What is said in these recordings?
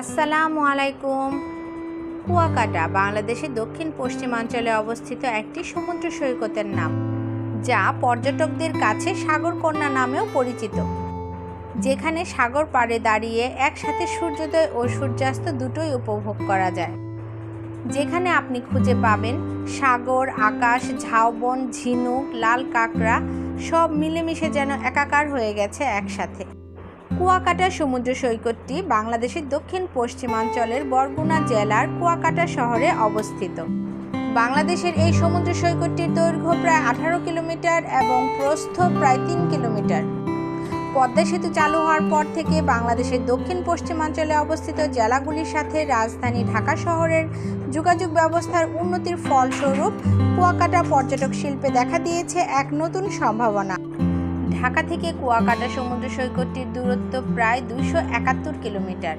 আসসালামু আলাইকুম। কুয়াকাটা বাংলাদেশের দক্ষিণ পশ্চিমাঞ্চলে অবস্থিত একটি সমুদ্র সৈকতের নাম, যা পর্যটকদের কাছে সাগরকন্যা নামেও পরিচিত, যেখানে সাগর পাড়ে দাঁড়িয়ে একসাথে সূর্যোদয় ও সূর্যাস্ত দুটোই উপভোগ করা যায়। যেখানে আপনি খুঁজে পাবেন সাগর, আকাশ, ঝাউবন, ঝিনুক, লাল কাঁকড়া, সব মিলেমিশে যেন একাকার হয়ে গেছে একসাথে। কুয়াকাটা সমুদ্র সৈকতটি বাংলাদেশের দক্ষিণ পশ্চিমাঞ্চলের বরগুনা জেলার কুয়াকাটা শহরে অবস্থিত। বাংলাদেশের এই সমুদ্র সৈকতটির দৈর্ঘ্য প্রায় 18 কিলোমিটার এবং প্রস্থ প্রায় 3 কিলোমিটার। পদ্মা সেতু চালু হওয়ার পর থেকে বাংলাদেশের দক্ষিণ পশ্চিমাঞ্চলে অবস্থিত জেলাগুলির সাথে রাজধানী ঢাকা শহরের যোগাযোগ ব্যবস্থার উন্নতির ফলস্বরূপ কুয়াকাটা পর্যটক শিল্পে দেখা দিয়েছে এক নতুন সম্ভাবনা। ঢাকা থেকে কুয়াকাটা সমুদ্র সৈকতটির দূরত্ব প্রায় 271 কিলোমিটার।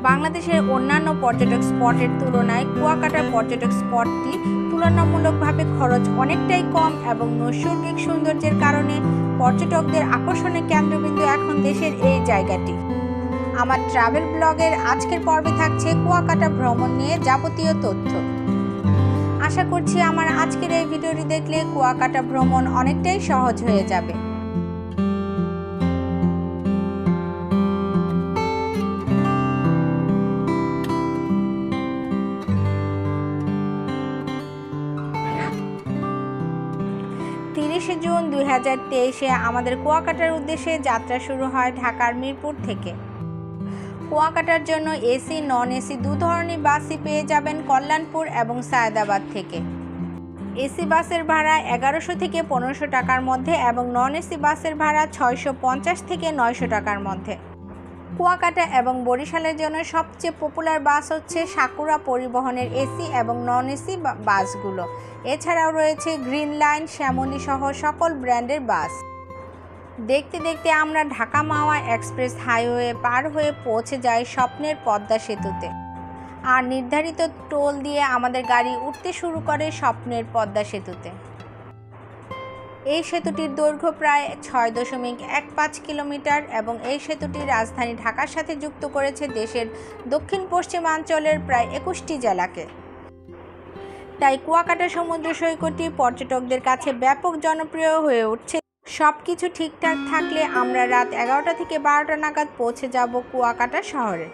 বাংলাদেশের অন্যান্য পর্যটক স্পটের তুলনায় কুয়াকাটার পর্যটক স্পটটি তুলনামূলকভাবে খরচ অনেকটাই কম এবং নৈসর্গিক সৌন্দর্যের কারণে পর্যটকদের আকর্ষণের কেন্দ্রবিন্দু এখন দেশের এই জায়গাটি। আমার ট্রাভেল ব্লগের আজকের পর্বে থাকছে কুয়াকাটা ভ্রমণ নিয়ে যাবতীয় তথ্য। আশা করছি আমার আজকের এই ভিডিওটি দেখলে কুয়াকাটা ভ্রমণ অনেকটাই সহজ হয়ে যাবে। জুন 2023 আমাদের কুয়াকাটার উদ্দেশ্যে যাত্রা শুরু হয় ঢাকার মিরপুর থেকে। কুয়াকাটার জন্য এসি, নন এসি দু ধরনের বাসই পেয়ে যাবেন কল্যাণপুর এবং সায়দাবাদ থেকে। এসি বাসের ভাড়া 1100 থেকে 1500 টাকার মধ্যে এবং নন এসি বাসের ভাড়া 650 থেকে 900 টাকার মধ্যে। কুয়াকাটা এবং বরিশালের জন্য সবচেয়ে পপুলার বাস হচ্ছে সাকুরা পরিবহনের এসি এবং নন এসি বাসগুলো। এছাড়াও রয়েছে গ্রিন লাইন, শ্যামলী সহ সকল ব্র্যান্ডের বাস। দেখতে দেখতে আমরা ঢাকা মাওয়া এক্সপ্রেস হাইওয়ে পার হয়ে পৌঁছে যাই স্বপ্নের পদ্মা সেতুতে। আর নির্ধারিত টোল দিয়ে আমাদের গাড়ি উঠতে শুরু করে স্বপ্নের পদ্মা সেতুতে। এই সেতুটির দৈর্ঘ্য প্রায় 6.15 কিলোমিটার এবং এই সেতুটি রাজধানী ঢাকার সাথে যুক্ত করেছে দেশের দক্ষিণ পশ্চিমাঞ্চলের প্রায় 21টি জেলাকে। তাই কুয়াকাটা সমুদ্র সৈকতটি পর্যটকদের কাছে ব্যাপক জনপ্রিয় হয়ে উঠছে। সব কিছু ঠিকঠাক থাকলে আমরা রাত 11টা থেকে 12টা নাগাদ পৌঁছে যাব কুয়াকাটা শহরে।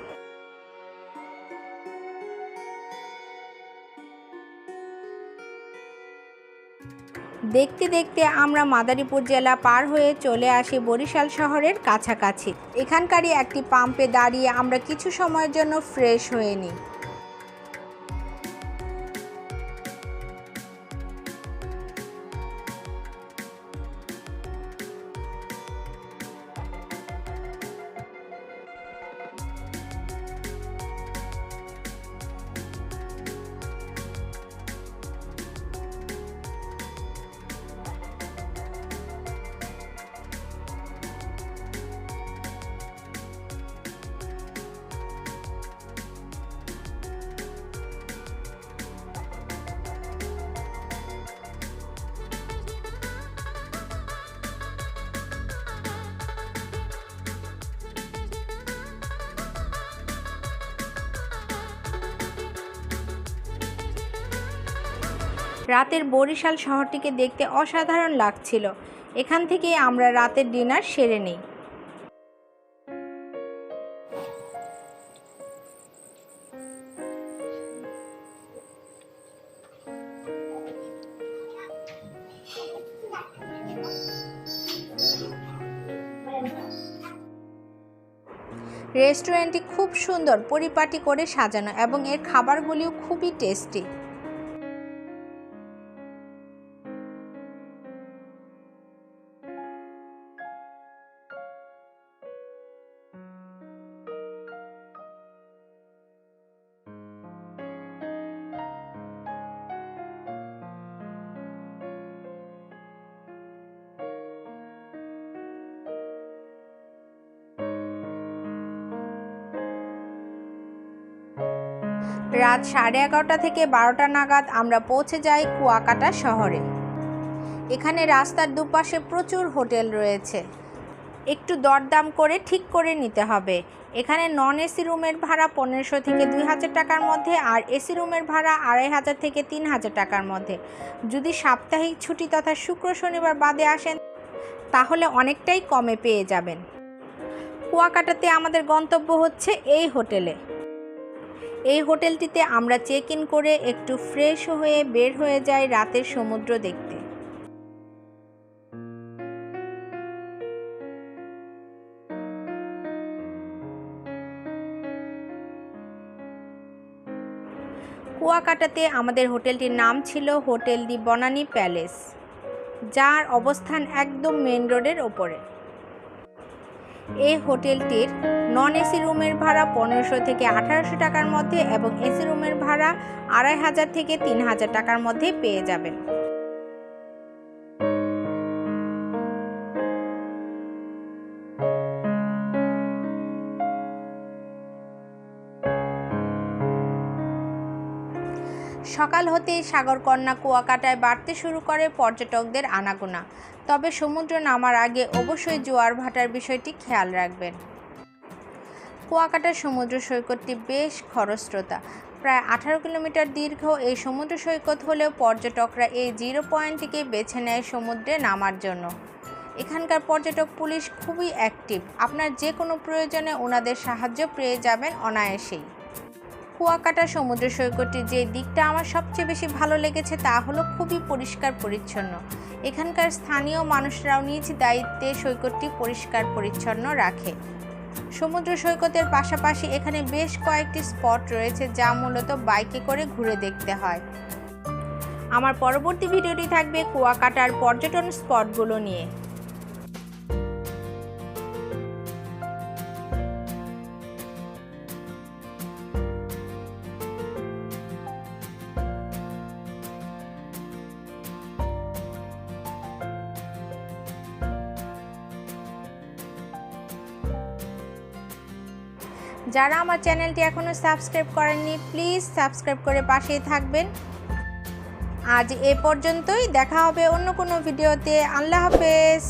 দেখতে দেখতে আমরা মাদারীপুর জেলা পার হয়ে চলে আসি বরিশাল শহরের কাছাকাছি। এখানকারই একটি পাম্পে দাঁড়িয়ে আমরা কিছু সময়ের জন্য ফ্রেশ হয়ে নিই। রাতের বরিশাল শহরটিকে দেখতে অসাধারণ লাগছিল। এখান থেকে আমরা রাতের ডিনার সেরে নিই। রেস্টুরেন্টটি খুব সুন্দর পরিপাটি করে সাজানো এবং এর খাবারগুলিও খুবই টেস্টি। রাত 11:30 থেকে 12টা নাগাদ আমরা পৌঁছে যাই কুয়াকাটা শহরে। এখানে রাস্তার দুপাশে প্রচুর হোটেল রয়েছে। একটু দরদাম করে ঠিক করে নিতে হবে। এখানে নন এসি রুমের ভাড়া 1500 থেকে 2000 টাকার মধ্যে, আর এসি রুমের ভাড়া 2500 থেকে 3000 টাকার মধ্যে। যদি সাপ্তাহিক ছুটি তথা শুক্র শনিবার বাদে আসেন তাহলে অনেকটাই কমে পেয়ে যাবেন। কুয়াকাটাতে আমাদের গন্তব্য হচ্ছে এই হোটেলে। এই হোটেলটিতে আমরা চেক ইন করে একটু ফ্রেশ হয়ে বের হয়ে যাই রাতের সমুদ্র দেখতে। কুয়াকাটাতে আমাদের হোটেলটির নাম ছিল হোটেল দি বনানী প্যালেস, যার অবস্থান একদম মেন রোডের ওপরে। এই হোটেলটির নন এসি রুমের ভাড়া 1500 থেকে 1800 টাকার মধ্যে এবং এসি রুমের ভাড়া 2500 থেকে 3000 টাকার মধ্যে পেয়ে যাবেন। সকাল হতেই সাগরকন্যা কুয়াকাটায় বাড়তে শুরু করে পর্যটকদের আনাগোনা। তবে সমুদ্র নামার আগে অবশ্যই জোয়ার ভাটার বিষয়টি খেয়াল রাখবেন। কুয়াকাটার সমুদ্র সৈকতটি বেশ খরস্রোতা। প্রায় 18 কিলোমিটার দীর্ঘ এই সমুদ্র সৈকত হলেও পর্যটকরা এই জিরো পয়েন্টটিকে বেছে নেয় সমুদ্রে নামার জন্য। এখানকার পর্যটক পুলিশ খুবই অ্যাক্টিভ। আপনার যে কোনো প্রয়োজনে ওনাদের সাহায্য পেয়ে যাবেন অনায়াসেই। কুয়াকাটা সমুদ্র সৈকতটির যে দিকটা আমার সবচেয়ে বেশি ভালো লেগেছে তা হলো খুবই পরিষ্কার পরিচ্ছন্ন। এখানকার স্থানীয় মানুষরাও নিজ দায়িত্বে সৈকতটি পরিষ্কার পরিচ্ছন্ন রাখে। সমুদ্র সৈকতের পাশাপাশি এখানে বেশ কয়েকটি স্পট রয়েছে যা মূলত বাইকে করে ঘুরে দেখতে হয়। আমার পরবর্তী ভিডিওটি থাকবে কুয়াকাটার পর্যটন স্পটগুলো নিয়ে। যারা আমার চ্যানেলটি এখনও সাবস্ক্রাইব করেননি প্লিজ সাবস্ক্রাইব করে পাশেই থাকবেন। আজ এ পর্যন্তই, দেখা হবে অন্য কোনো ভিডিওতে। আল্লাহ হাফেজ।